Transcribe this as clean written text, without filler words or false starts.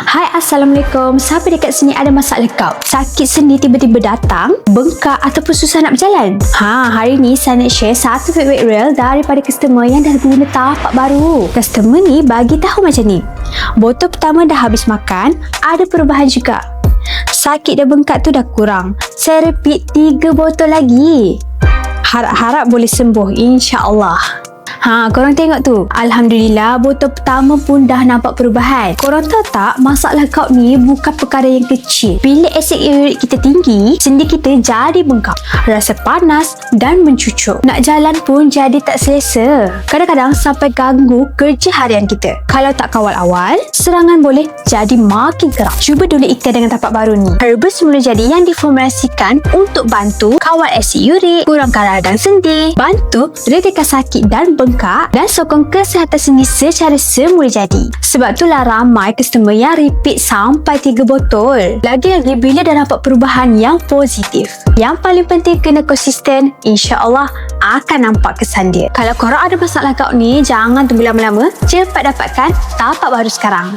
Hai, Assalamualaikum. Siapa dekat sini ada masalah kau? Sakit sendi tiba-tiba datang, bengkak ataupun susah nak berjalan? Hari ni saya nak share satu feedback real daripada customer yang dah guna tapak baru. Customer ni bagi tahu macam ni. Botol pertama dah habis makan, ada perubahan juga. Sakit dan bengkak tu dah kurang. Saya repeat 3 botol lagi. Harap-harap boleh sembuh, insya-Allah. Korang tengok tu. Alhamdulillah, botol pertama pun dah nampak perubahan. Korang tahu tak, masalah gout ni bukan perkara yang kecil. Bila asid uric kita tinggi, sendi kita jadi bengkak, rasa panas dan mencucuk. Nak jalan pun jadi tak selesa. Kadang-kadang sampai ganggu kerja harian kita. Kalau tak kawal awal, serangan boleh jadi makin kerap. Cuba dulu ikhtiar dengan tapak baru ni. Herba semula jadi yang diformulasikan untuk bantu kawal asid uric, kurangkan radang sendi, bantu redakan sakit dan bengkak, dan sokong kesihatan sendi secara semula jadi. Sebab itulah ramai customer yang repeat sampai 3 botol. Lagi-lagi bila dah dapat perubahan yang positif. Yang paling penting kena konsisten, insya-Allah akan nampak kesan dia. Kalau korang ada masalah gout ni, jangan tunggu lama-lama, cepat dapatkan tapak baru sekarang.